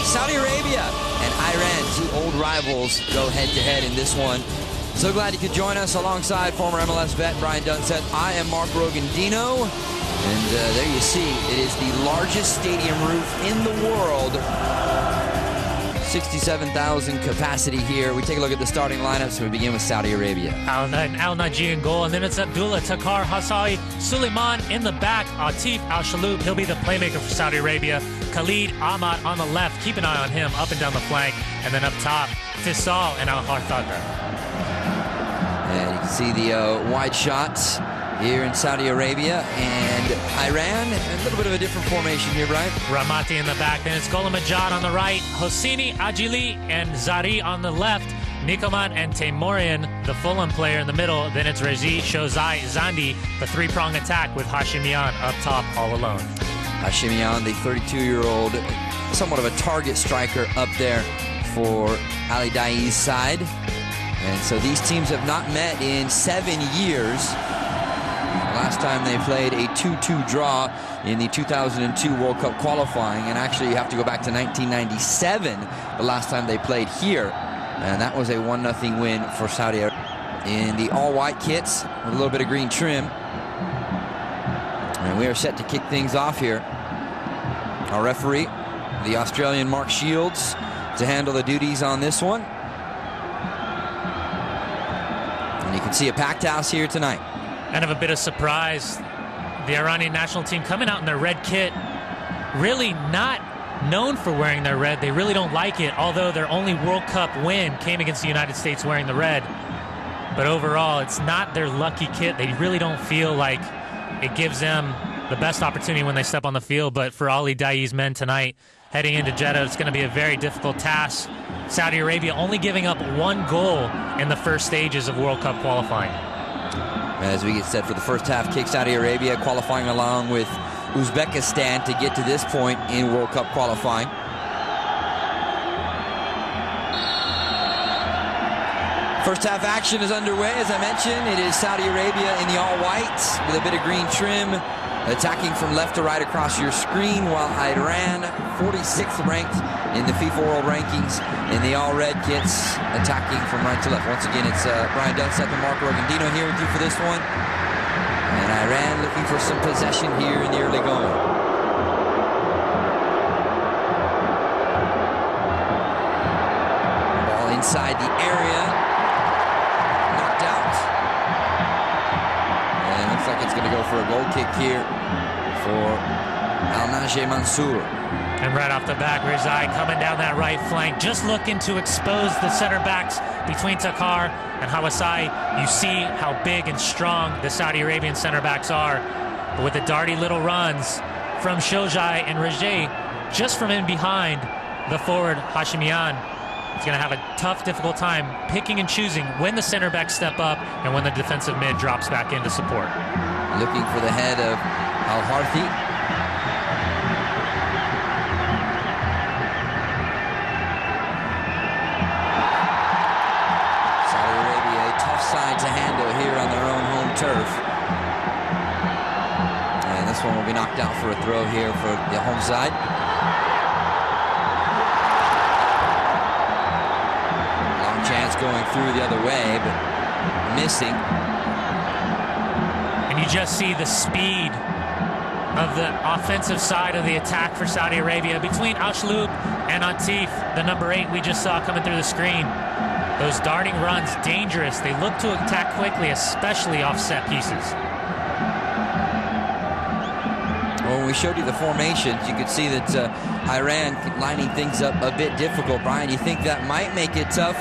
Saudi Arabia and Iran, two old rivals, go head-to-head in this one. So glad you could join us alongside former MLS vet Brian Dunseth. I am Mark Rogandino, and there you see, it is the largest stadium roof in the world. 67,000 capacity here. We take a look at the starting lineups. We begin with Saudi Arabia. Al-Naji in goal, and then it's Abdullah Takar Hasai, Suleiman in the back, Atif Al-Shaloub, he'll be the playmaker for Saudi Arabia. Khalid Ahmad on the left, keep an eye on him up and down the flank, and then up top, Faisal and Al-Harthaka. And you can see the wide shots here in Saudi Arabia and Iran. A little bit of a different formation here, Brian. Ramati in the back, then it's Gholam Majad on the right, Hosseini, Ajili, and Zari on the left, Nikoman and Teimourian, the Fulham player in the middle, then it's Rezi, Shozai, Zandi, the three-prong attack with Hashimian up top all alone. Hashimian, the 32-year-old, somewhat of a target striker up there for Ali Daei's side. And so these teams have not met in 7 years. Last time they played a 2-2 draw in the 2002 World Cup qualifying, and actually you have to go back to 1997, the last time they played here, and that was a 1-0 win for Saudi Arabia. In the all-white kits with a little bit of green trim, and we are set to kick things off here. Our referee, the Australian Mark Shields, to handle the duties on this one. And you can see a packed house here tonight. Kind of a bit of surprise. The Iranian national team coming out in their red kit, really not known for wearing their red. They really don't like it, although their only World Cup win came against the United States wearing the red. But overall, it's not their lucky kit. They really don't feel like it gives them the best opportunity when they step on the field. But for Ali Daei's men tonight, heading into Jeddah, it's going to be a very difficult task. Saudi Arabia only giving up 1 goal in the first stages of World Cup qualifying. As we get set for the first half kick, Saudi Arabia qualifying along with Uzbekistan to get to this point in World Cup qualifying. First half action is underway. As I mentioned, it is Saudi Arabia in the all-white with a bit of green trim, attacking from left to right across your screen, while Iran, 46th ranked in the FIFA World Rankings in the all-red kits, attacking from right to left. Once again, it's Brian Dunseth and Mark Rogandino here with you for this one. And Iran looking for some possession here in the early going. Ball inside the area. Knocked out. And it looks like it's going to go for a goal kick here for Al-Naji Mansour. And right off the back, Rezai coming down that right flank, just looking to expose the center backs between Takar and Hawasai. You see how big and strong the Saudi Arabian center backs are. But with the darty little runs from Shojai and Rejai, just from in behind the forward Hashimian, it's going to have a tough, difficult time picking and choosing when the center backs step up and when the defensive mid drops back into support. Looking for the head of Al-Harthi. Side to handle here on their own home turf. And this one will be knocked out for a throw here for the home side. Long chance going through the other way, but missing. And you just see the speed of the offensive side of the attack for Saudi Arabia between Al-Shaloub and Atif, the number 8 we just saw coming through the screen. Those darting runs, dangerous. They look to attack quickly, especially off set pieces. Well, when we showed you the formations, you could see that Iran lining things up a bit difficult. Brian, you think that might make it tough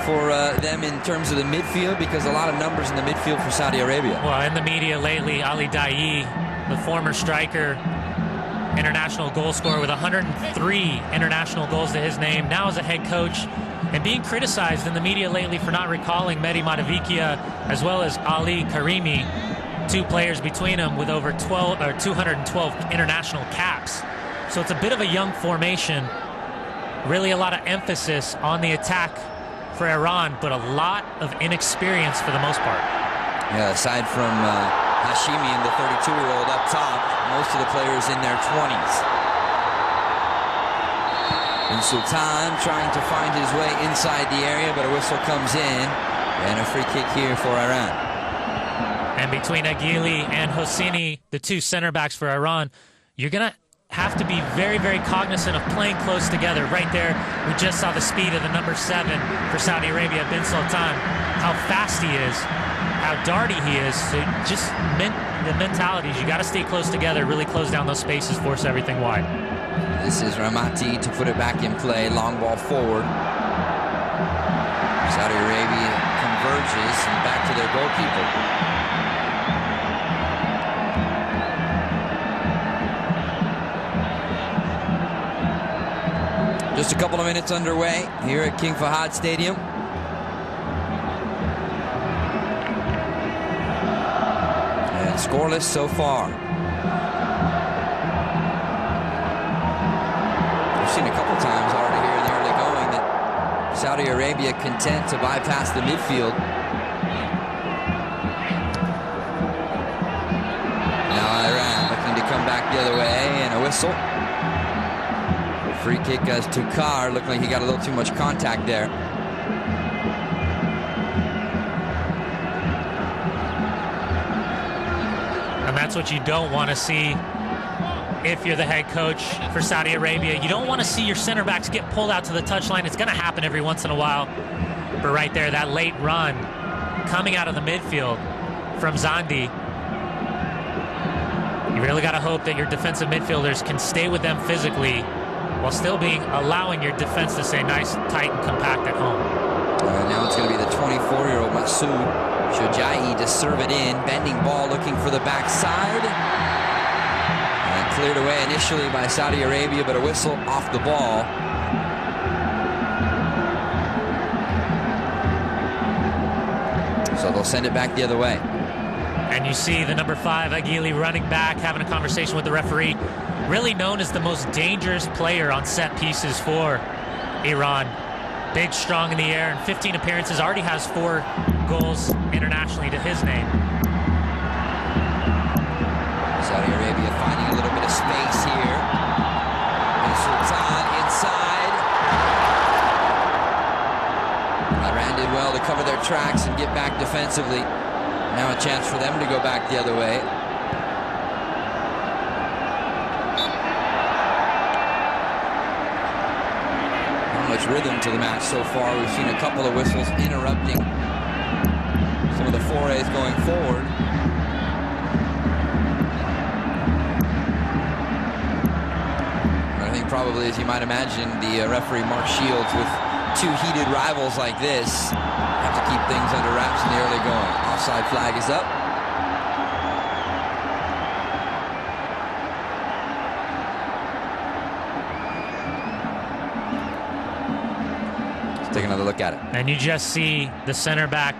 for them in terms of the midfield? Because a lot of numbers in the midfield for Saudi Arabia. Well, in the media lately, Ali Daei, the former striker, international goal scorer with 103 international goals to his name, now as a head coach, and being criticized in the media lately for not recalling Mehdi Matavikia as well as Ali Karimi, 2 players between them with over 212 international caps. So it's a bit of a young formation, really a lot of emphasis on the attack for Iran, but a lot of inexperience for the most part. Yeah, aside from Hashimi and the 32-year-old up top, most of the players in their 20s. Bin Sultan trying to find his way inside the area, but a whistle comes in, and a free kick here for Iran. And between Aguili and Hosseini, the two center backs for Iran, you're going to have to be very, very cognizant of playing close together. Right there, we just saw the speed of the number 7 for Saudi Arabia, Bin Sultan, how fast he is, how darty he is. So just the mentality is you got to stay close together, really close down those spaces, force everything wide. This is Ramati to put it back in play. Long ball forward. Saudi Arabia converges and back to their goalkeeper. Just a couple of minutes underway here at King Fahad Stadium. And scoreless so far. We've seen a couple times already here in the early going that Saudi Arabia content to bypass the midfield. Now Iran looking to come back the other way, and a whistle. Free kick as Tukar. Looked like he got a little too much contact there. And that's what you don't want to see if you're the head coach for Saudi Arabia. You don't want to see your center backs get pulled out to the touchline. It's going to happen every once in a while. But right there, that late run coming out of the midfield from Zandi. You really got to hope that your defensive midfielders can stay with them physically while still allowing your defense to stay nice, tight, and compact at home. Now it's going to be the 24-year-old Masoud Shojai to serve it in. Bending ball looking for the backside. And cleared away initially by Saudi Arabia, but a whistle off the ball. So they'll send it back the other way. And you see the number 5, Aguili, running back, having a conversation with the referee. Really known as the most dangerous player on set pieces for Iran. Big, strong in the air, and 15 appearances. Already has 4 goals internationally to his name. Saudi Arabia finding a little bit of space here. And Sultan inside. Iran did well to cover their tracks and get back defensively. Now a chance for them to go back the other way. Much rhythm to the match so far. We've seen a couple of whistles interrupting some of the forays going forward. I think probably, as you might imagine, the referee Mark Shields, with 2 heated rivals like this, have to keep things under wraps in the early going. Offside flag is up. Take another look at it. And you just see the center back,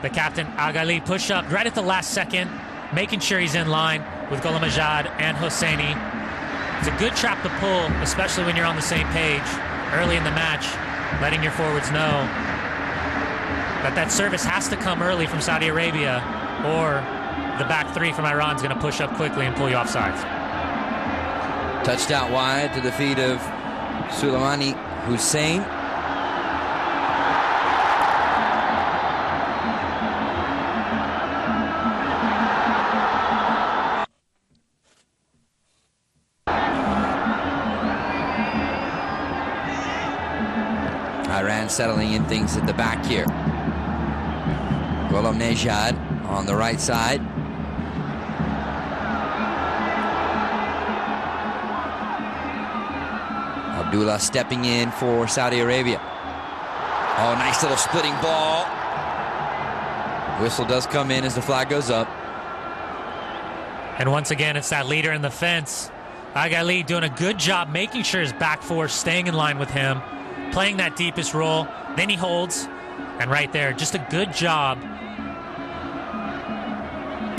the captain, Agali, push up right at the last second, making sure he's in line with Ghulam Ajad and Hosseini. It's a good trap to pull, especially when you're on the same page early in the match, letting your forwards know that service has to come early from Saudi Arabia, or the back 3 from Iran is going to push up quickly and pull you off sides. Touched out wide to the feet of Suleimani Hussein. Iran settling in things at the back here. Ghulam Nejad on the right side. Abdullah stepping in for Saudi Arabia. Oh, nice little splitting ball. Whistle does come in as the flag goes up. And once again, it's that leader in the fence. Agali doing a good job making sure his back 4 staying in line with him, playing that deepest role. Then he holds, and right there, just a good job.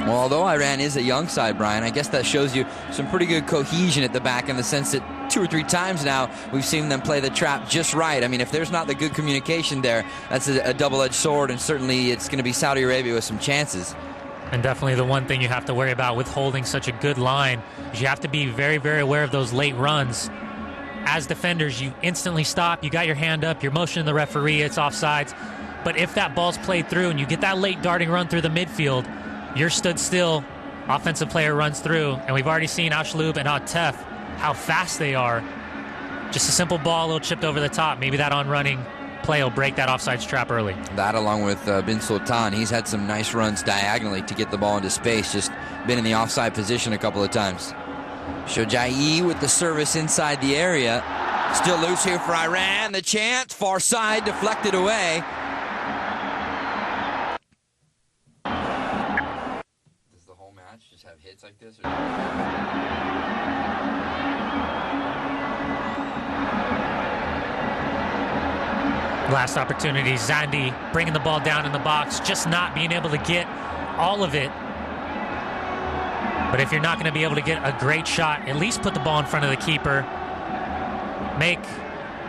Well, although Iran is a young side, Brian, I guess that shows you some pretty good cohesion at the back, in the sense that 2 or 3 times now we've seen them play the trap just right. I mean, if there's not the good communication there, that's a double-edged sword, and certainly it's going to be Saudi Arabia with some chances. And definitely the one thing you have to worry about with holding such a good line is you have to be very, very aware of those late runs as defenders, you instantly stop. You got your hand up. You're motioning the referee. It's offsides. But if that ball's played through and you get that late darting run through the midfield, you're stood still. Offensive player runs through. And we've already seen Ashlub and Atef, how fast they are. Just a simple ball, a little chipped over the top. Maybe that on-running play will break that offsides trap early. That along with Bin Sultan. He's had some nice runs diagonally to get the ball into space. Just been in the offside position a couple of times. Shojai with the service inside the area. Still loose here for Iran. The chance, far side, deflected away. Does the whole match just have hits like this? Last opportunity, Zandi bringing the ball down in the box, just not being able to get all of it. But if you're not going to be able to get a great shot, at least put the ball in front of the keeper. Make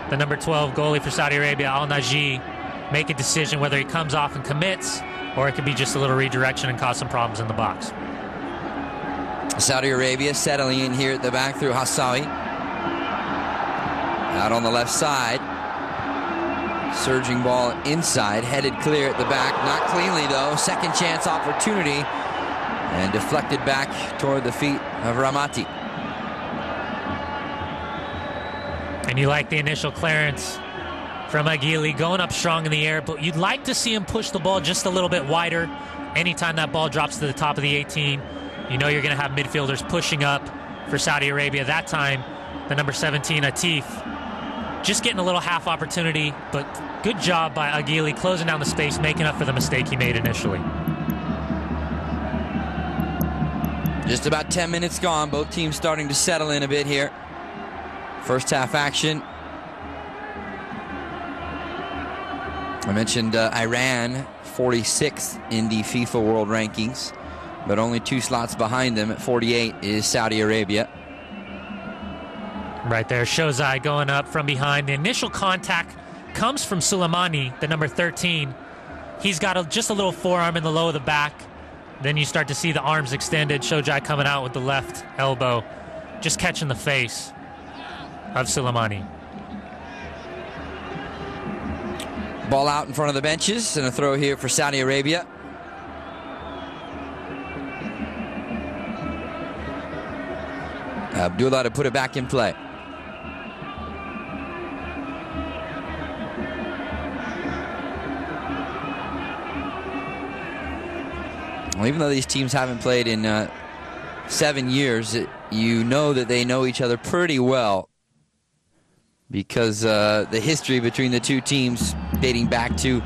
the number 12 goalie for Saudi Arabia, Al-Naji, make a decision whether he comes off and commits, or it could be just a little redirection and cause some problems in the box. Saudi Arabia settling in here at the back through Hassawi. Out on the left side. Surging ball inside, headed clear at the back. Not cleanly, though. Second chance opportunity. And deflected back toward the feet of Ramati. And you like the initial clearance from Aguili going up strong in the air, but you'd like to see him push the ball just a little bit wider. Anytime that ball drops to the top of the 18, you know you're going to have midfielders pushing up for Saudi Arabia. That time, the number 17, Atif, just getting a little half opportunity, but good job by Aguili closing down the space, making up for the mistake he made initially. Just about 10 minutes gone. Both teams starting to settle in a bit here. First half action. I mentioned Iran, 46th in the FIFA World Rankings, but only 2 slots behind them at 48 is Saudi Arabia. Right there, Shozai going up from behind. The initial contact comes from Suleimani, the number 13. He's got just a little forearm in the low of the back. Then you start to see the arms extended. Shojai coming out with the left elbow, just catching the face of Suleimani. Ball out in front of the benches, and a throw here for Saudi Arabia. Abdullah to put it back in play. Well, even though these teams haven't played in 7 years, you know that they know each other pretty well, because the history between the two teams dating back to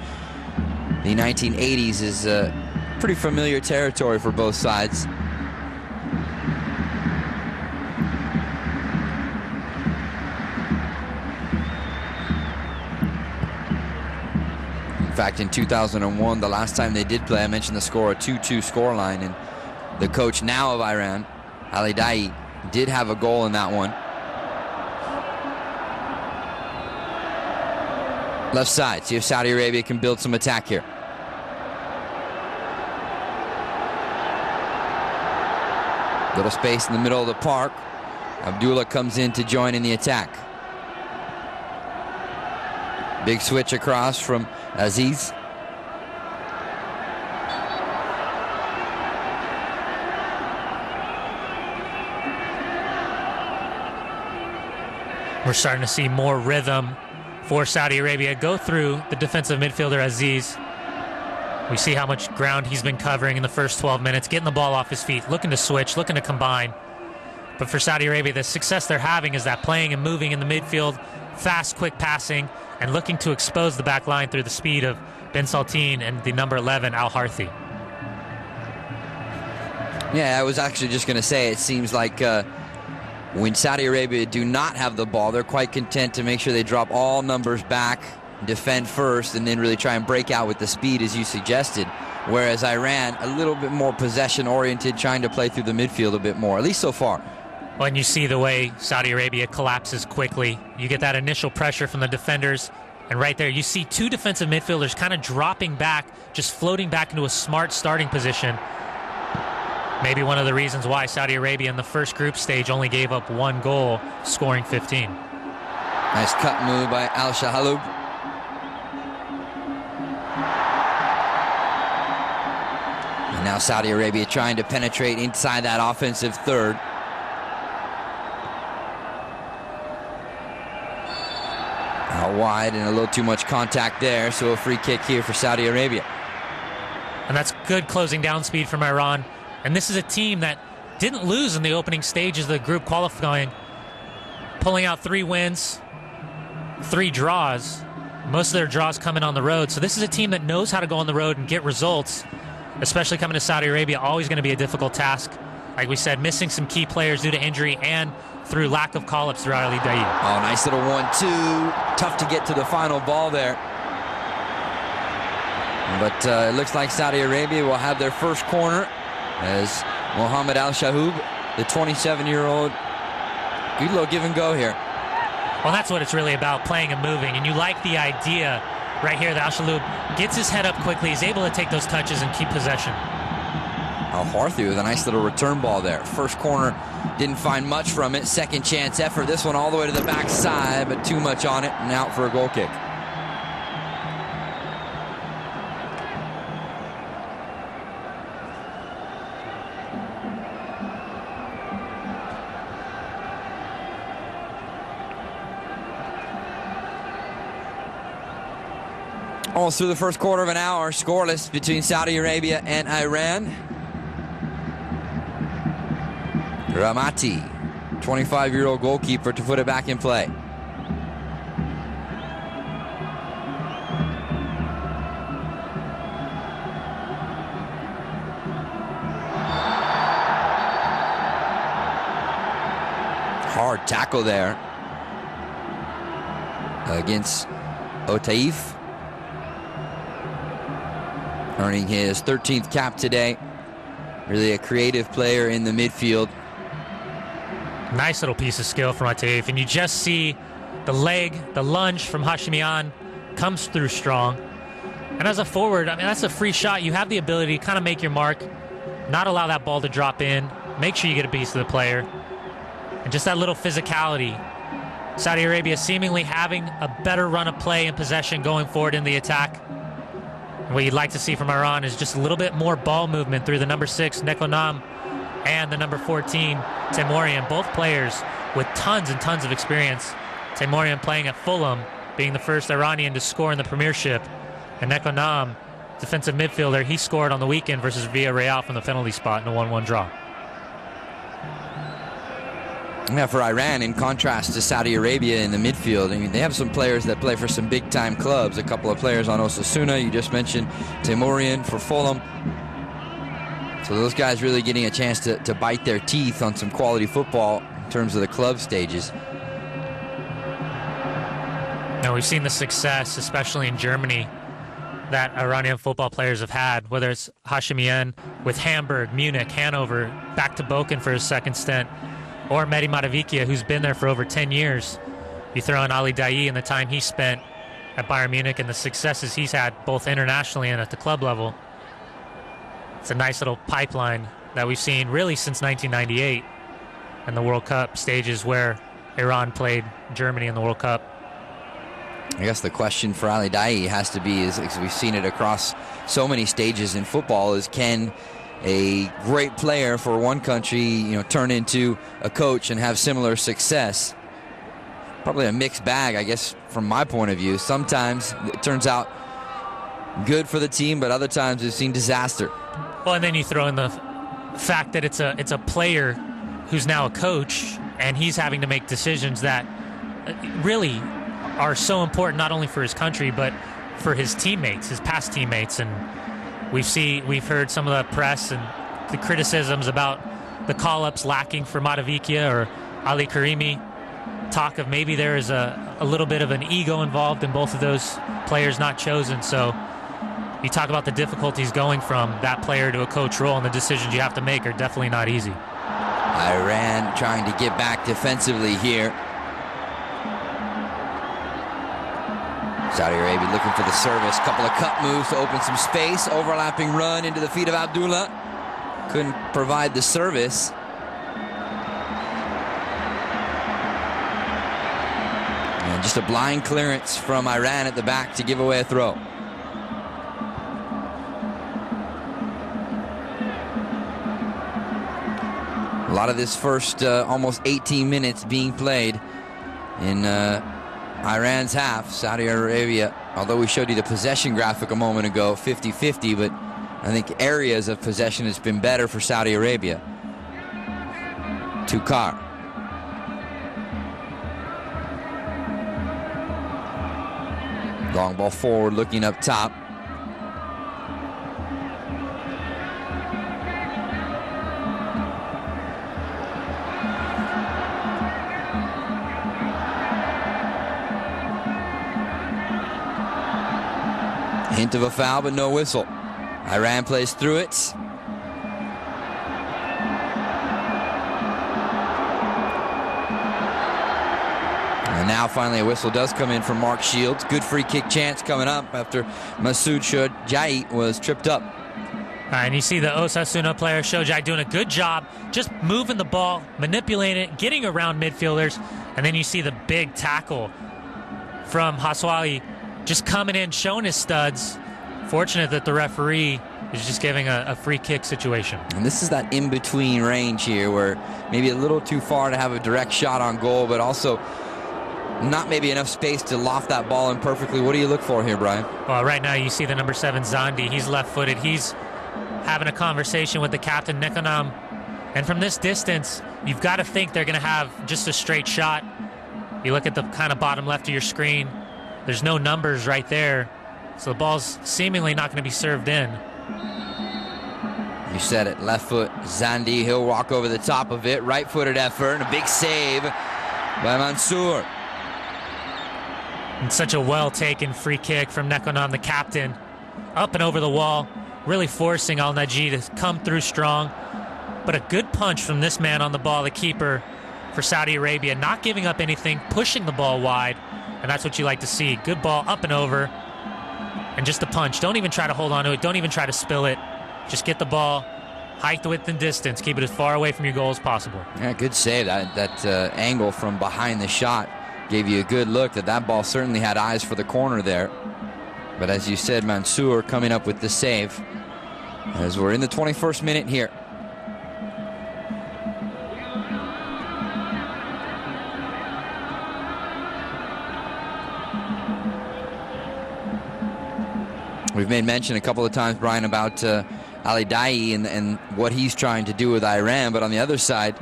the 1980s is pretty familiar territory for both sides. In fact, in 2001, the last time they did play, I mentioned the score, a 2-2 scoreline, and the coach now of Iran, Ali Dai, did have a goal in that one. Left side, see if Saudi Arabia can build some attack here. Little space in the middle of the park. Abdullah comes in to join in the attack. Big switch across from Aziz. We're starting to see more rhythm for Saudi Arabia go through the defensive midfielder Aziz. We see how much ground he's been covering in the first 12 minutes, getting the ball off his feet, looking to switch, looking to combine. But for Saudi Arabia, the success they're having is that playing and moving in the midfield, fast, quick passing, and looking to expose the back line through the speed of Ben Saltine and the number 11, Al-Harthi. Yeah, I was actually just going to say, it seems like when Saudi Arabia do not have the ball, they're quite content to make sure they drop all numbers back, defend first, and then really try and break out with the speed, as you suggested. Whereas Iran, a little bit more possession-oriented, trying to play through the midfield a bit more, at least so far. Well, and you see the way Saudi Arabia collapses quickly. You get that initial pressure from the defenders, and right there you see 2 defensive midfielders kind of dropping back, just floating back into a smart starting position. Maybe one of the reasons why Saudi Arabia in the first group stage only gave up 1 goal, scoring 15. Nice cut move by Al-Shahaloub. And now Saudi Arabia trying to penetrate inside that offensive third. Out wide and a little too much contact there, so a free kick here for Saudi Arabia. And that's good closing down speed from Iran. And this is a team that didn't lose in the opening stages of the group qualifying, pulling out 3 wins, 3 draws. Most of their draws coming on the road. So this is a team that knows how to go on the road and get results, especially coming to Saudi Arabia. Always going to be a difficult task. Like we said, missing some key players due to injury and through lack of call-ups throughout Ali Daei. Oh, nice little 1-2. Tough to get to the final ball there. But it looks like Saudi Arabia will have their first corner as Mohammed Al-Shahaloub, the 27-year-old, good little give and go here. Well, that's what it's really about, playing and moving. And you like the idea right here that Al-Shahaloub gets his head up quickly, he's able to take those touches and keep possession. Al-Harthi with a nice little return ball there. First corner, didn't find much from it. Second chance effort. This one all the way to the backside, but too much on it and out for a goal kick. Almost through the first quarter of an hour, scoreless between Saudi Arabia and Iran. Ramati, 25-year-old goalkeeper, to put it back in play. Hard tackle there against Otaif, earning his 13th cap today. Really a creative player in the midfield. Nice little piece of skill from Otaif, and you just see the leg, the lunge from Hashemian comes through strong. And as a forward, I mean, that's a free shot. You have the ability to kind of make your mark, not allow that ball to drop in, make sure you get a piece of the player. And just that little physicality. Saudi Arabia seemingly having a better run of play and possession going forward in the attack. And what you'd like to see from Iran is just a little bit more ball movement through the number 6, Nekonam, and the number 14, Teimourian. Both players with tons and tons of experience. Teimourian playing at Fulham, being the first Iranian to score in the Premiership. And Nekonam, defensive midfielder, he scored on the weekend versus Villarreal from the penalty spot in a 1-1 draw. Yeah, for Iran, in contrast to Saudi Arabia in the midfield, I mean, they have some players that play for some big-time clubs. A couple of players on Osasuna, you just mentioned Teimourian for Fulham. So those guys really getting a chance to bite their teeth on some quality football in terms of the club stages. Now, we've seen the success, especially in Germany, that Iranian football players have had, whether it's Hashemian with Hamburg, Munich, Hanover, back to Bochum for his second stint, or Mehdi Matavikia, who's been there for over 10 years. You throw in Ali Daei and the time he spent at Bayern Munich and the successes he's had both internationally and at the club level. It's a nice little pipeline that we've seen really since 1998 and the World Cup stages where Iran played Germany in the World Cup. I guess the question for Ali Daei has to be, is we've seen it across so many stages in football, is can a great player for one country, turn into a coach and have similar success? Probably a mixed bag, I guess, from my point of view. Sometimes it turns out good for the team, but other times we've seen disaster. Well, and then you throw in the fact that it's a player who's now a coach, and he's having to make decisions that really are so important, not only for his country, but for his teammates, his past teammates. And we've heard some of the press and the criticisms about the call-ups lacking for Matavikia or Ali Karimi. Talk of maybe there is a little bit of an ego involved in both of those players not chosen. So you talk about the difficulties going from that player to a coach role, and the decisions you have to make are definitely not easy. Iran trying to get back defensively here. Saudi Arabia looking for the service. Couple of cut moves to open some space. Overlapping run into the feet of Abdullah. Couldn't provide the service. And just a blind clearance from Iran at the back to give away a throw. A lot of this first almost 18 minutes being played in Iran's half. Saudi Arabia, although we showed you the possession graphic a moment ago, 50-50, but I think areas of possession has been better for Saudi Arabia. Tukar. Long ball forward, looking up top. Hint of a foul, but no whistle. Iran plays through it. And now finally a whistle does come in from Mark Shields. Good free kick chance coming up after Masoud Shojai was tripped up. All right, and you see the Osasuna player Shojai doing a good job just moving the ball, manipulating it, getting around midfielders, and then you see the big tackle from Haswali just coming in, showing his studs. Fortunate that the referee is just giving a free kick situation. And this is that in-between range here where maybe a little too far to have a direct shot on goal, but also not maybe enough space to loft that ball in perfectly. What do you look for here, Brian? Well, right now you see the number 7, Zandi. He's left-footed. He's having a conversation with the captain, Nekonam. And from this distance, you've got to think they're going to have just a straight shot. You look at the kind of bottom left of your screen. There's no numbers right there. So the ball's seemingly not going to be served in. You said it, left foot, Zandi. He'll walk over the top of it. Right-footed effort and a big save by Mansour. And such a well-taken free kick from Nekonam, the captain. Up and over the wall, really forcing Al-Naji to come through strong. But a good punch from this man on the ball, the keeper for Saudi Arabia. Not giving up anything, pushing the ball wide. And that's what you like to see. Good ball up and over. And just a punch. Don't even try to hold on to it. Don't even try to spill it. Just get the ball, height, width, and distance. Keep it as far away from your goal as possible. Yeah, good save. That angle from behind the shot gave you a good look that ball certainly had eyes for the corner there. But as you said, Mansour coming up with the save as we're in the 21st minute here. We've made mention a couple of times, Brian, about Ali Daei and what he's trying to do with Iran. But on the other side,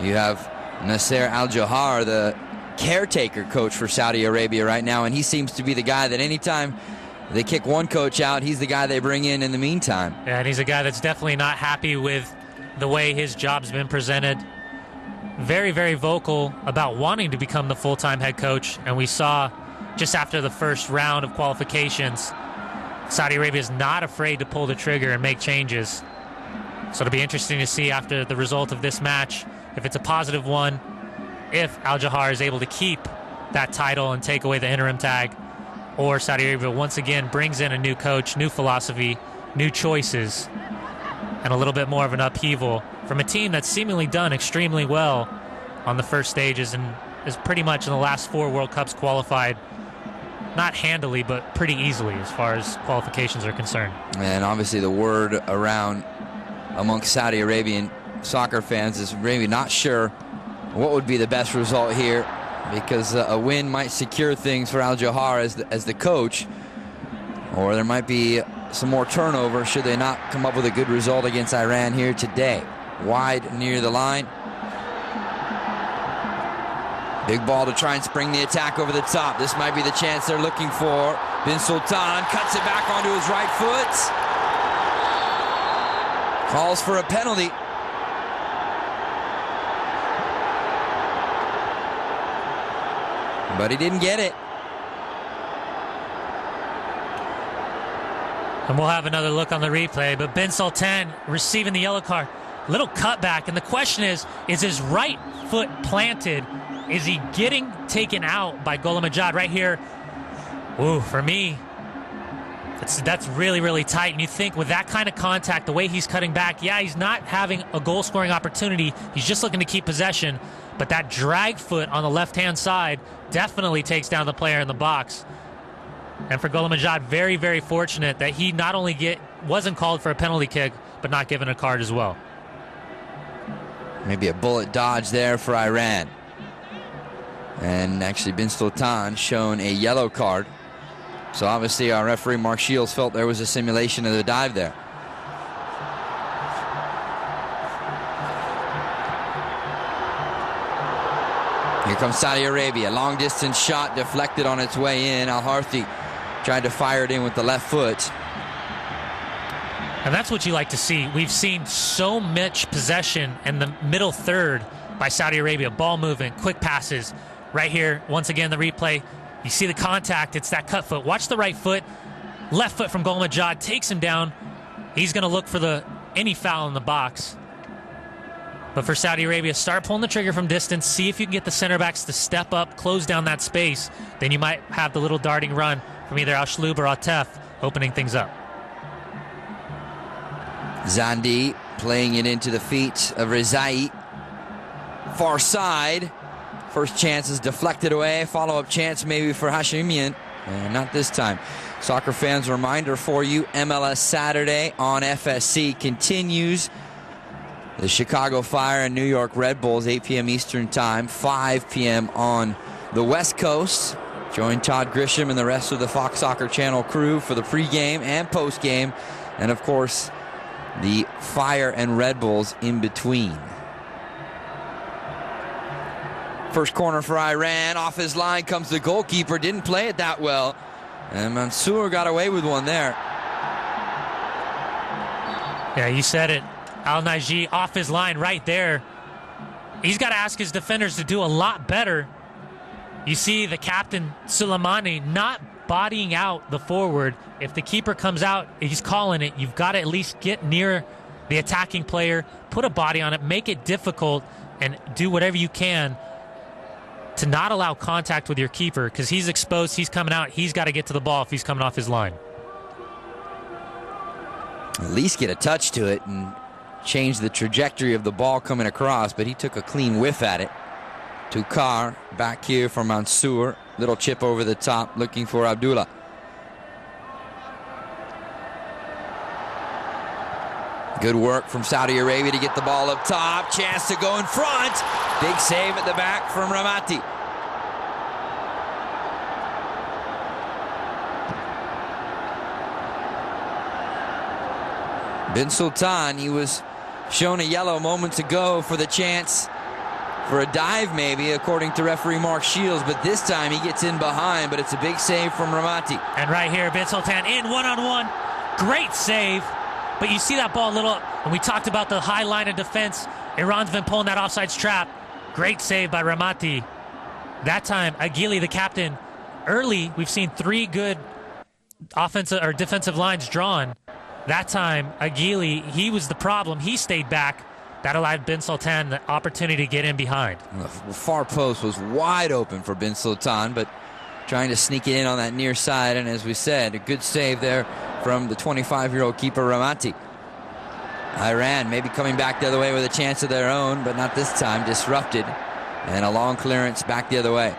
you have Nasser Al-Jahar, the caretaker coach for Saudi Arabia right now. And he seems to be the guy that anytime they kick one coach out, he's the guy they bring in the meantime. Yeah, and he's a guy that's definitely not happy with the way his job's been presented. Very, very vocal about wanting to become the full-time head coach. And we saw just after the first round of qualifications, Saudi Arabia is not afraid to pull the trigger and make changes. So it'll be interesting to see after the result of this match, if it's a positive one, if Al-Jahar is able to keep that title and take away the interim tag, or Saudi Arabia once again brings in a new coach, new philosophy, new choices, and a little bit more of an upheaval from a team that's seemingly done extremely well on the first stages and is pretty much in the last 4 World Cups qualified. Not handily, but pretty easily as far as qualifications are concerned. And obviously the word around amongst Saudi Arabian soccer fans is maybe not sure what would be the best result here, because a win might secure things for Al-Jahar as the coach, or there might be some more turnover should they not come up with a good result against Iran here today. Wide near the line. Big ball to try and spring the attack over the top. This might be the chance they're looking for. Bin Sultan cuts it back onto his right foot. Calls for a penalty. But he didn't get it. And we'll have another look on the replay. But Bin Sultan receiving the yellow card. Little cutback. And the question is his right foot planted? Is he getting taken out by Gholam Ajad right here? Ooh, for me, that's really, really tight. And you think with that kind of contact, the way he's cutting back, yeah, he's not having a goal-scoring opportunity. He's just looking to keep possession. but that drag foot on the left-hand side definitely takes down the player in the box. And for Golamajad, very, very fortunate that he not only wasn't called for a penalty kick, but not given a card as well. Maybe a bullet dodge there for Iran. And actually, Bin Sultan shown a yellow card. So obviously, our referee, Mark Shields, felt there was a simulation of the dive there. Here comes Saudi Arabia. Long distance shot deflected on its way in. Al-Harthi tried to fire it in with the left foot. And that's what you like to see. We've seen so much possession in the middle third by Saudi Arabia. Ball movement, quick passes. Right here, once again, the replay. You see the contact. It's that cut foot. Watch the right foot. Left foot from Golamajad takes him down. He's going to look for any foul in the box. But for Saudi Arabia, start pulling the trigger from distance. See if you can get the center backs to step up, close down that space. Then you might have the little darting run from either Al-Shaloub or Atef opening things up. Zandi playing it into the feet of Rezai. Far side. First chance is deflected away. Follow-up chance maybe for Hashimian. Not this time. Soccer fans, reminder for you, MLS Saturday on FSC continues. The Chicago Fire and New York Red Bulls, 8 p.m. Eastern Time, 5 p.m. on the West Coast. Join Todd Grisham and the rest of the Fox Soccer Channel crew for the pregame and postgame. And, of course, the Fire and Red Bulls in between. First corner for Iran. Off his line comes the goalkeeper. Didn't play it that well. And Mansour got away with one there. Yeah, you said it. Al-Naji off his line right there. He's got to ask his defenders to do a lot better. You see the captain, Suleimani, not bodying out the forward. If the keeper comes out, he's calling it. You've got to at least get near the attacking player, put a body on it, make it difficult, and do whatever you can to not allow contact with your keeper, because he's exposed, he's coming out, he's got to get to the ball if he's coming off his line. At least get a touch to it and change the trajectory of the ball coming across, but he took a clean whiff at it. Tukar back here for Mansour. Little chip over the top, looking for Abdullah. Good work from Saudi Arabia to get the ball up top. Chance to go in front. Big save at the back from Ramati. Bin Sultan, he was shown a yellow moments ago for the chance for a dive maybe, according to referee Mark Shields, but this time he gets in behind, but it's a big save from Ramati. And right here, Bin Sultan in one-on-one. Great save. But you see that ball a little, and we talked about the high line of defense. Iran's been pulling that offsides trap. Great save by Ramati. That time, Aguili, the captain, early, we've seen 3 good offensive or defensive lines drawn. That time, Aguili, he was the problem. He stayed back. That allowed Bin Sultan the opportunity to get in behind. The far post was wide open for Bin Sultan, but trying to sneak it in on that near side. And as we said, a good save there from the 25-year-old keeper Ramati. Iran maybe coming back the other way with a chance of their own, but not this time. Disrupted. And a long clearance back the other way.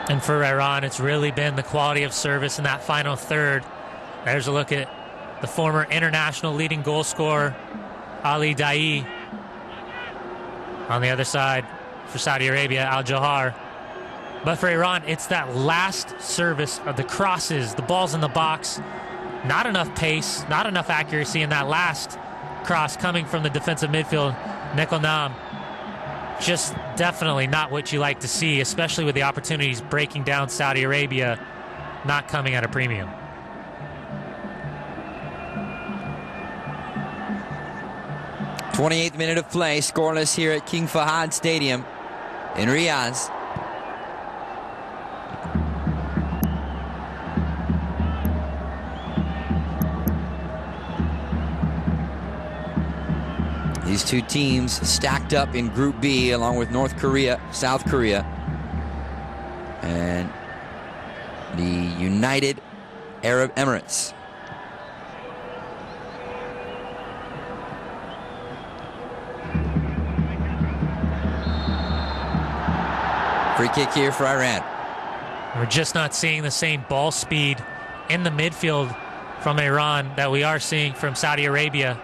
And for Iran, it's really been the quality of service in that final third. There's a look at the former international leading goal scorer, Ali Daei. On the other side, for Saudi Arabia, Al-Johar. But for Iran, it's that last service of the crosses, the balls in the box. Not enough pace, not enough accuracy in that last cross coming from the defensive midfield, Nekonam. Just definitely not what you like to see, especially with the opportunities breaking down Saudi Arabia, not coming at a premium. th minute of play, scoreless here at King Fahad Stadium in Riyadh. These two teams stacked up in Group B along with North Korea, South Korea, and the United Arab Emirates. Free kick here for Iran. We're just not seeing the same ball speed in the midfield from Iran that we are seeing from Saudi Arabia.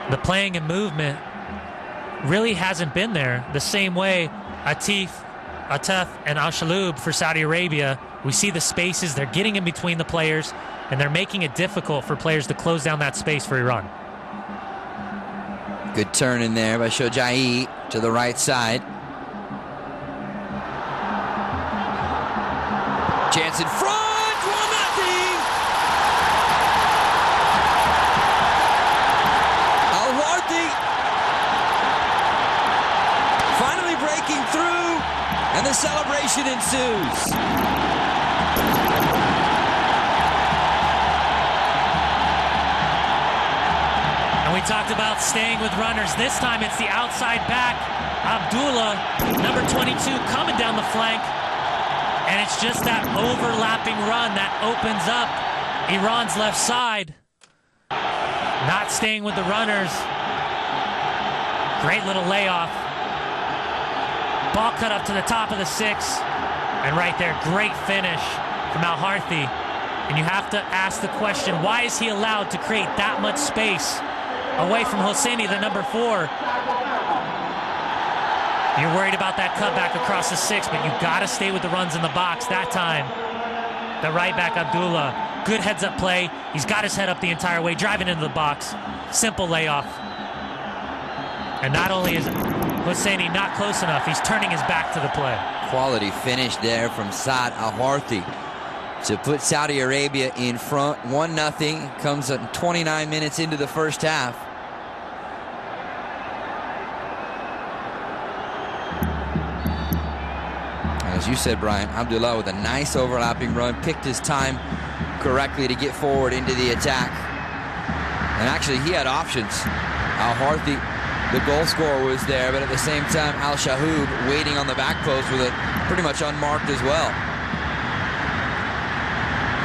The playing and movement really hasn't been there the same way Atef, and Al-Shaloub for Saudi Arabia. We see the spaces, they're getting in between the players, and they're making it difficult for players to close down that space for Iran. Good turn in there by Shojai to the right side. Chance in front, 1-0. Al-Wardi finally breaking through, and the celebration ensues. And we talked about staying with runners. This time it's the outside back, Abdullah, number 22, coming down the flank. And it's just that overlapping run that opens up Iran's left side. Not staying with the runners. Great little layoff. Ball cut up to the top of the 6. And right there, great finish from Al-Harthi. And you have to ask the question, why is he allowed to create that much space away from Hosseini, the number 4? You're worried about that cutback across the 6, but you've got to stay with the runs in the box. That time, the right back, Abdullah, good heads-up play. He's got his head up the entire way, driving into the box. Simple layoff. And not only is Hosseini not close enough, he's turning his back to the play. Quality finish there from Saad Al-Harthi to put Saudi Arabia in front. 1-0, comes at 29 minutes into the first half. As you said, Brian, Abdullah with a nice overlapping run, picked his time correctly to get forward into the attack. And actually, he had options. Al-Harthi, the goal scorer, was there, but at the same time, Al-Shaloub waiting on the back post with it pretty much unmarked as well.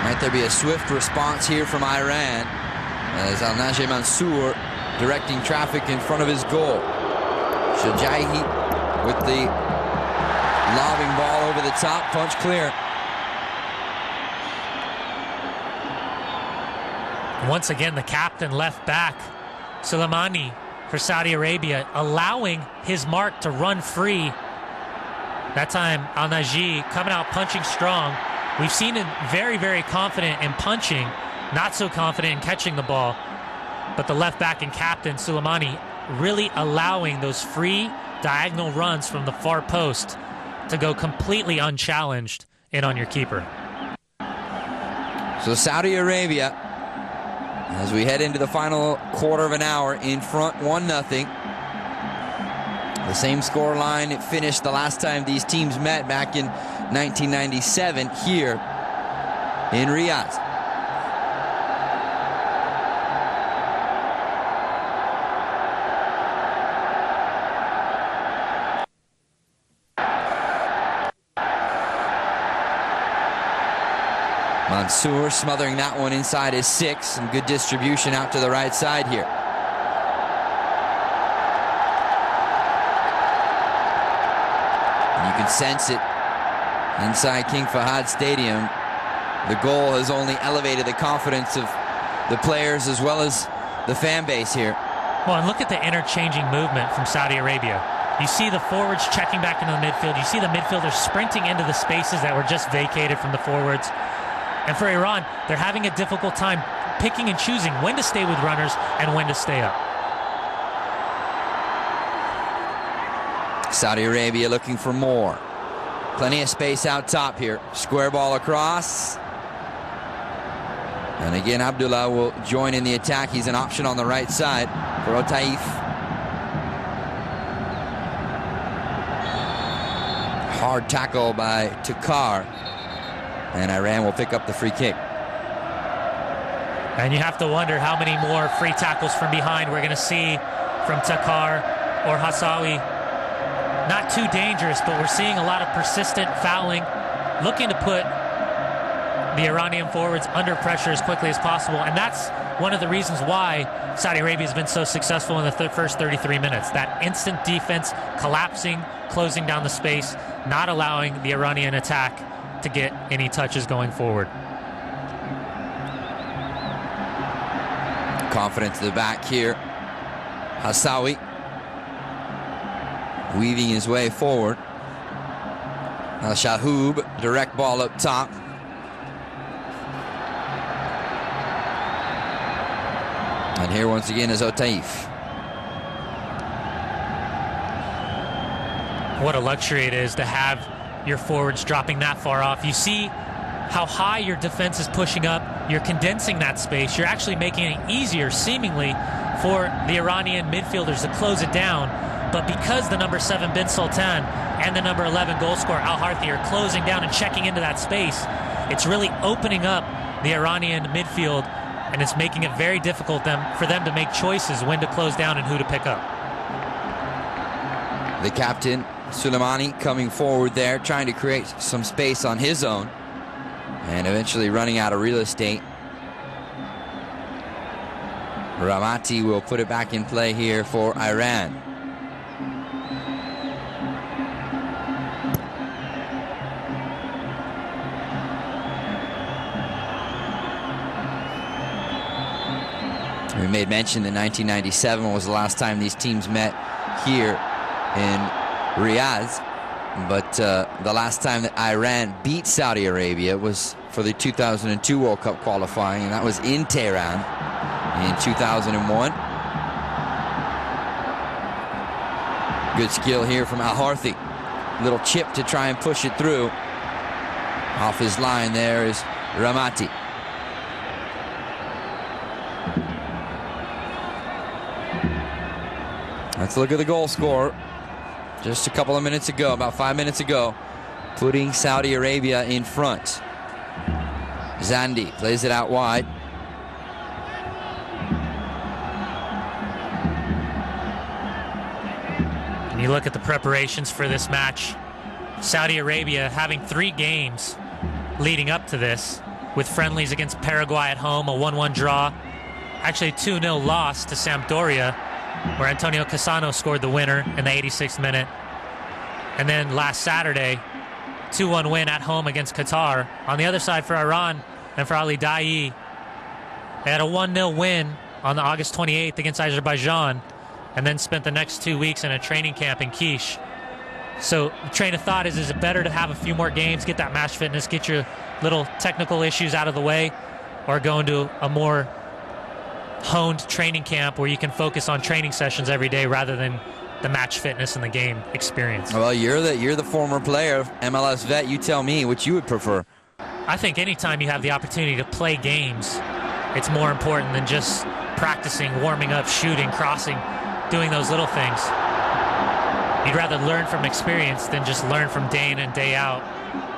Might there be a swift response here from Iran as Al-Najeh Mansour directing traffic in front of his goal. Shojai with the lobbing ball over the top, punch clear. Once again, the captain left back, Soleimani for Saudi Arabia, allowing his mark to run free. That time, Al-Najeh coming out punching strong. We've seen him very, very confident in punching, not so confident in catching the ball. But the left back and captain, Soleimani, really allowing those free diagonal runs from the far post to go completely unchallenged in on your keeper. So Saudi Arabia, as we head into the final quarter of an hour, in front 1-0. The same score line it finished the last time these teams met back in 1997 here in Riyadh. Mansour smothering that one inside his 6, and good distribution out to the right side here. And you can sense it inside King Fahad Stadium. The goal has only elevated the confidence of the players as well as the fan base here. Well, and look at the interchanging movement from Saudi Arabia. You see the forwards checking back into the midfield. You see the midfielders sprinting into the spaces that were just vacated from the forwards. And for Iran, they're having a difficult time picking and choosing when to stay with runners and when to stay up. Saudi Arabia looking for more. Plenty of space out top here. Square ball across. And again, Abdullah will join in the attack. He's an option on the right side for Otaif. Hard tackle by Takar. And Iran will pick up the free kick. And you have to wonder how many more free tackles from behind we're going to see from Takar or Hassawi. Not too dangerous, but we're seeing a lot of persistent fouling, looking to put the Iranian forwards under pressure as quickly as possible. And that's one of the reasons why Saudi Arabia has been so successful in the first 33 minutes. That instant defense, collapsing, closing down the space, not allowing the Iranian attack to get any touches going forward. Confident to the back here. Hassawi weaving his way forward. Now Shahoub, direct ball up top. And here once again is Otaif. What a luxury it is to have your forwards dropping that far off. You see how high your defense is pushing up. You're condensing that space. You're actually making it easier, seemingly, for the Iranian midfielders to close it down. But because the number 7 Bin Sultan and the number 11 goal scorer Al Harthi are closing down and checking into that space, it's really opening up the Iranian midfield, and it's making it very difficult for them to make choices when to close down and who to pick up. The captain, Suleimani, coming forward there, trying to create some space on his own, and eventually running out of real estate. Ramati will put it back in play here for Iran. We made mention that 1997 was the last time these teams met here in Riyadh, but the last time that Iran beat Saudi Arabia was for the 2002 World Cup qualifying, and that was in Tehran in 2001. Good skill here from Al Harthi. Little chip to try and push it through. Off his line there is Ramati. Let's look at the goal scorer. Just a couple of minutes ago, about 5 minutes ago, putting Saudi Arabia in front. Zandi plays it out wide. And you look at the preparations for this match. Saudi Arabia having 3 games leading up to this, with friendlies against Paraguay at home, a 1-1 draw, actually a 2-0 loss to Sampdoria, where Antonio Cassano scored the winner in the 86th minute. And then last Saturday, 2-1 win at home against Qatar. On the other side for Iran and for Ali Daei, they had a 1-0 win on the August 28th against Azerbaijan, and then spent the next 2 weeks in a training camp in Quiche. So the train of thought is it better to have a few more games, get that match fitness, get your little technical issues out of the way, or go into a more honed training camp where you can focus on training sessions every day rather than the match fitness and the game experience? Well, you're the former player, MLS vet. You tell me what you would prefer. I think anytime you have the opportunity to play games, it's more important than just practicing, warming up, shooting, crossing, doing those little things. You'd rather learn from experience than just learn from day in and day out,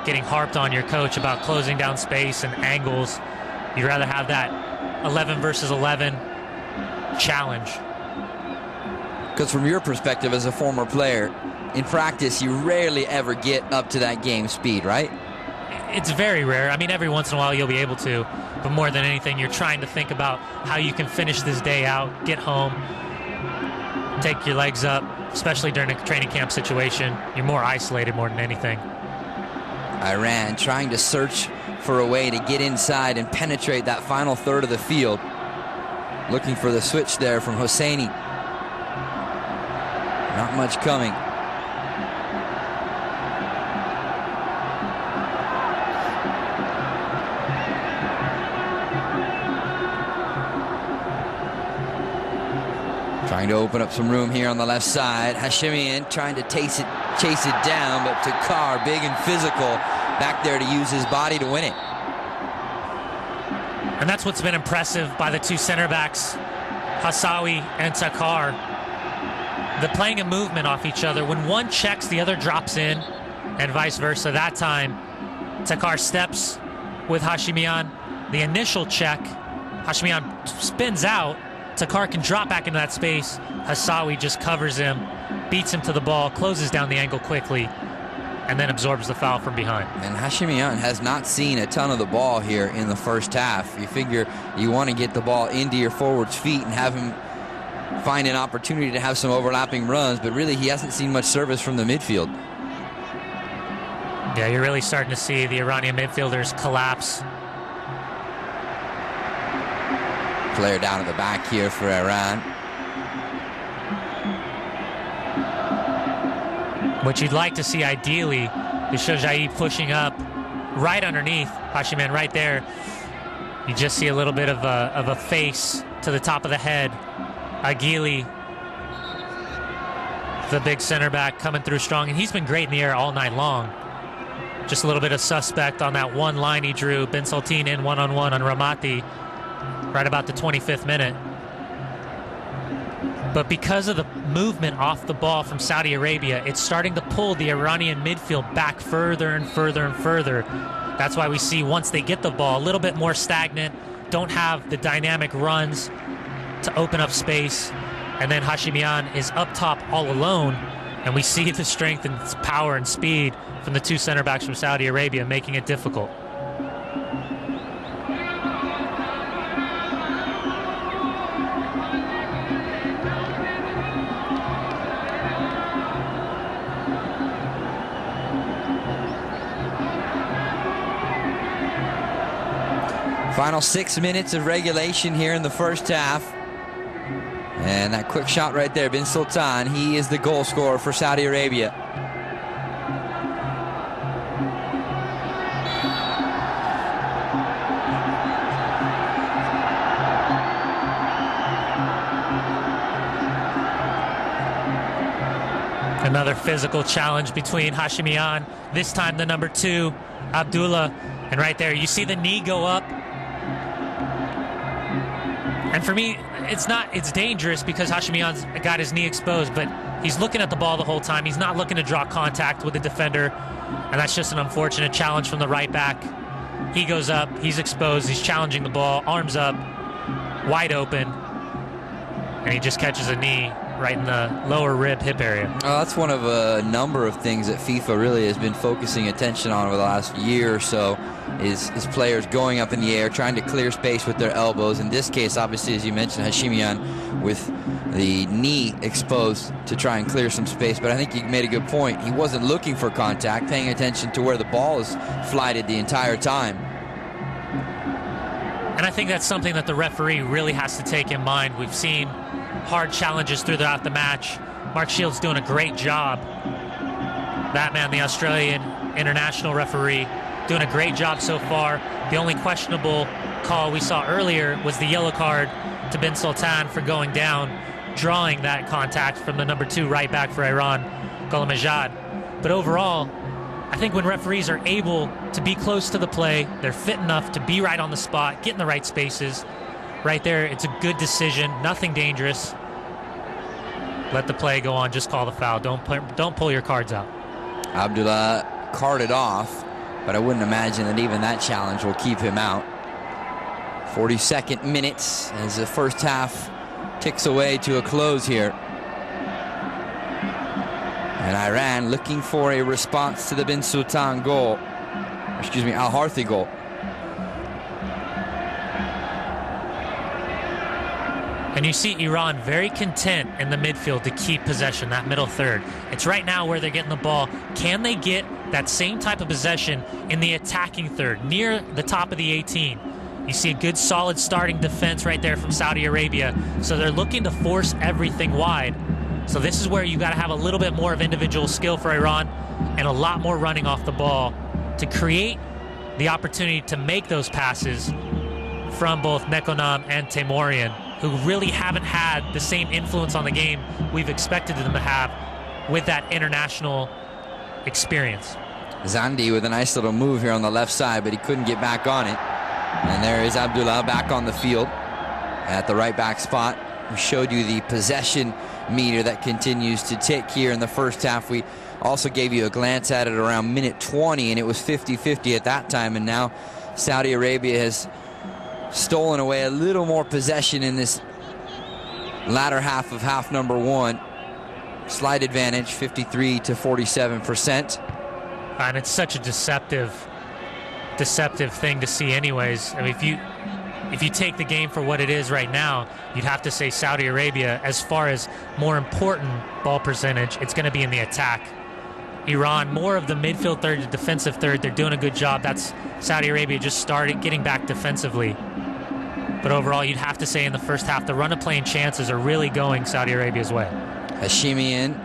getting harped on your coach about closing down space and angles. You'd rather have that 11 versus 11 challenge. Because from your perspective as a former player, in practice, you rarely ever get up to that game speed, right? It's very rare. I mean, every once in a while you'll be able to, but more than anything, you're trying to think about how you can finish this day out, get home, take your legs up, especially during a training camp situation. You're more isolated more than anything. Iran trying to search for a way to get inside and penetrate that final third of the field. Looking for the switch there from Hosseini. Not much coming. Trying to open up some room here on the left side. Hashemian trying to chase it down, but Takar, big and physical, back there to use his body to win it. And that's what's been impressive by the two center backs, Hassawi and Takar. The playing a movement off each other. When one checks, the other drops in, and vice versa. That time, Takar steps with Hashemian. The initial check, Hashemian spins out. Takar can drop back into that space. Hassawi just covers him, beats him to the ball, closes down the angle quickly, and then absorbs the foul from behind. And Hashimian has not seen a ton of the ball here in the first half. You figure you want to get the ball into your forward's feet and have him find an opportunity to have some overlapping runs, but really he hasn't seen much service from the midfield. Yeah, you're really starting to see the Iranian midfielders collapse. Player down at the back here for Iran. What you'd like to see ideally is Shojaei pushing up right underneath Hashimian right there. You just see a little bit of a face to the top of the head. Aguili, the big center back, coming through strong, and he's been great in the air all night long. Just a little bit of suspect on that one line he drew. Ben Saltin in one-on-one on Ramati right about the 25th minute. But because of the movement off the ball from Saudi Arabia, it's starting to pull the Iranian midfield back further and further and further. That's why we see once they get the ball, a little bit more stagnant, don't have the dynamic runs to open up space, and then Hashimian is up top all alone, and we see the strength and power and speed from the two center backs from Saudi Arabia, making it difficult. Final 6 minutes of regulation here in the first half. And that quick shot right there, Ben Sultan, he is the goal scorer for Saudi Arabia. Another physical challenge between Hashimian, this time the number 2, Abdullah. And right there, you see the knee go up. And for me, it's dangerous because Hashimian's got his knee exposed, but he's looking at the ball the whole time. He's not looking to draw contact with the defender, and that's just an unfortunate challenge from the right back. He goes up, he's exposed, he's challenging the ball, arms up, wide open, and he just catches a knee right in the lower rib hip area. Oh, that's one of a number of things that FIFA really has been focusing attention on over the last year or so, is players going up in the air, trying to clear space with their elbows. In this case, obviously, as you mentioned, Hashimian with the knee exposed to try and clear some space. But I think you made a good point. He wasn't looking for contact, paying attention to where the ball is flighted the entire time. And I think that's something that the referee really has to take in mind. We've seen hard challenges throughout the match. Mark Shields doing a great job. That man, the Australian international referee, doing a great job so far. The only questionable call we saw earlier was the yellow card to Ben Sultan for going down, drawing that contact from the number 2 right back for Iran, Gholamajad. But overall, I think when referees are able to be close to the play, they're fit enough to be right on the spot, get in the right spaces. Right there, it's a good decision, nothing dangerous. Let the play go on, just call the foul. Don't pull your cards out. Abdullah carded off, but I wouldn't imagine that even that challenge will keep him out. 42nd minutes as the first half ticks away to a close here. And Iran looking for a response to the Ben Sultan goal. Excuse me, Al Harthi goal. And you see Iran very content in the midfield to keep possession, that middle third. It's right now where they're getting the ball. Can they get that same type of possession in the attacking third, near the top of the 18? You see a good, solid starting defense right there from Saudi Arabia. So they're looking to force everything wide. So this is where you got to have a little bit more of individual skill for Iran and a lot more running off the ball to create the opportunity to make those passes from both Nekonam and Teimourian, who really haven't had the same influence on the game we've expected them to have with that international experience. Zandi with a nice little move here on the left side, but he couldn't get back on it. And there is Abdullah back on the field at the right back spot. We showed you the possession meter that continues to tick here in the first half. We also gave you a glance at it around minute 20, and it was 50-50 at that time. And now Saudi Arabia has stolen away a little more possession in this latter half of half number 1. Slight advantage, 53 to 47%. And it's such a deceptive thing to see anyways. I mean, if you take the game for what it is right now, you'd have to say Saudi Arabia, as far as more important ball percentage, it's going to be in the attack. Iran, more of the midfield third to defensive third. They're doing a good job. That's Saudi Arabia just started getting back defensively. But overall, you'd have to say in the first half, the run of play and chances are really going Saudi Arabia's way. Hashimian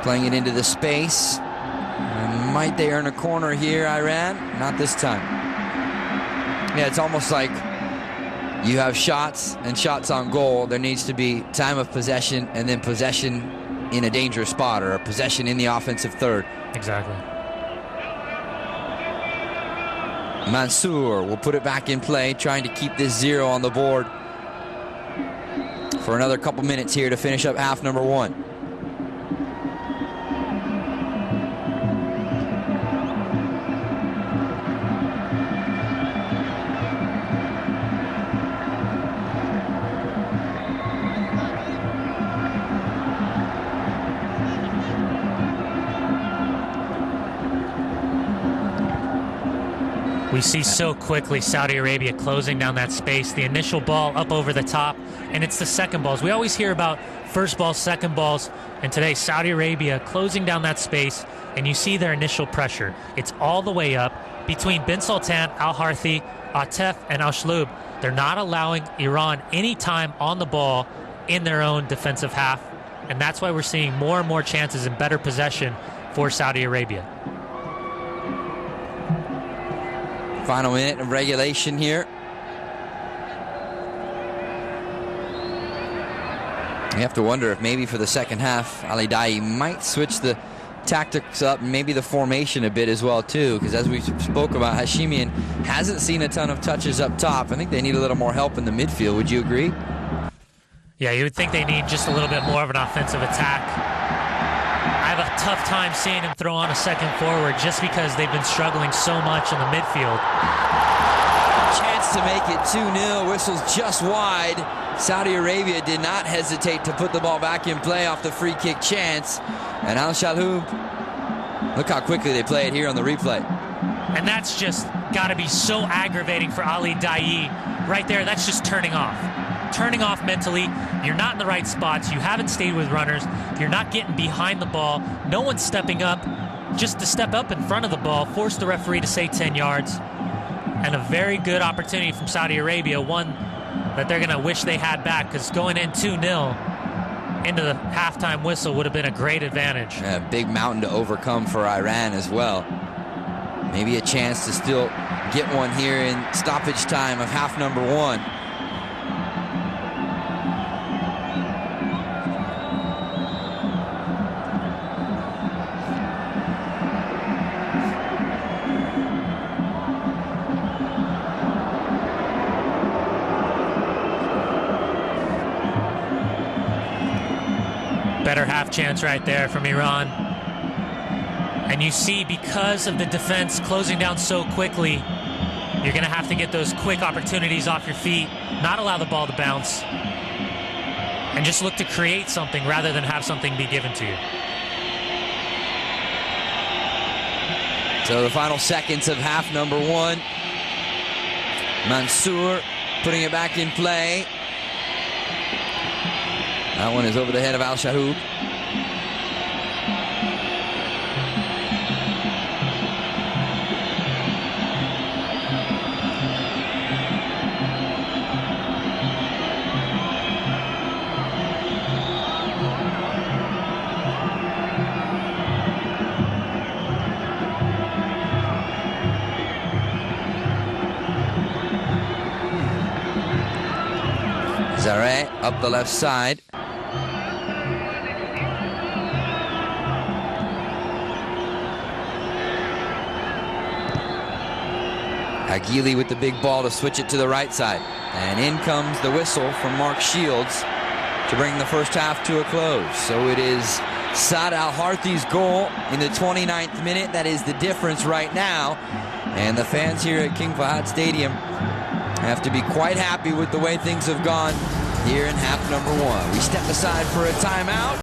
playing it into the space. And might they earn a corner here, Iran? Not this time. Yeah, it's almost like you have shots and shots on goal. There needs to be time of possession and then possession in a dangerous spot, or a possession in the offensive third. Exactly. Mansour will put it back in play, trying to keep this 0 on the board for another couple minutes here to finish up half number 1. We see so quickly Saudi Arabia closing down that space. The initial ball up over the top, and it's the second balls. We always hear about first balls, second balls, and today Saudi Arabia closing down that space, and you see their initial pressure. It's all the way up between Bin Sultan, Al-Harthi, Atef, and Al-Shloub. They're not allowing Iran any time on the ball in their own defensive half, and that's why we're seeing more and more chances and better possession for Saudi Arabia. Final minute of regulation here. You have to wonder if maybe for the second half, Ali Daei might switch the tactics up, maybe the formation a bit as well too, because as we spoke about, Hashimian hasn't seen a ton of touches up top. I think they need a little more help in the midfield. Would you agree? Yeah, you would think they need just a little bit more of an offensive attack. I have a tough time seeing him throw on a second forward just because they've been struggling so much in the midfield. Chance to make it 2-0. Whistles just wide. Saudi Arabia did not hesitate to put the ball back in play off the free kick chance. And Al-Shaloub, look how quickly they play it here on the replay. And that's just got to be so aggravating for Ali Daei. Right there, that's just turning off. Turning off mentally. You're not in the right spots. You haven't stayed with runners. You're not getting behind the ball. No one's stepping up. Just to step up in front of the ball, force the referee to say 10 yards. And a very good opportunity from Saudi Arabia, one that they're going to wish they had back, because going in 2-0 into the halftime whistle would have been a great advantage. Yeah, big mountain to overcome for Iran as well. Maybe a chance to still get one here in stoppage time of half number 1. Better half chance right there from Iran. And you see, because of the defense closing down so quickly, you're going to have to get those quick opportunities off your feet, not allow the ball to bounce, and just look to create something rather than have something be given to you. So the final seconds of half number 1. Mansour putting it back in play. That one is over the head of Al-Shaloub. Zareh up the left side. Aguili with the big ball to switch it to the right side. And in comes the whistle from Mark Shields to bring the first half to a close. So it is Saad Al-Harthi's goal in the 29th minute. That is the difference right now. And the fans here at King Fahad Stadium have to be quite happy with the way things have gone here in half number 1. We step aside for a timeout.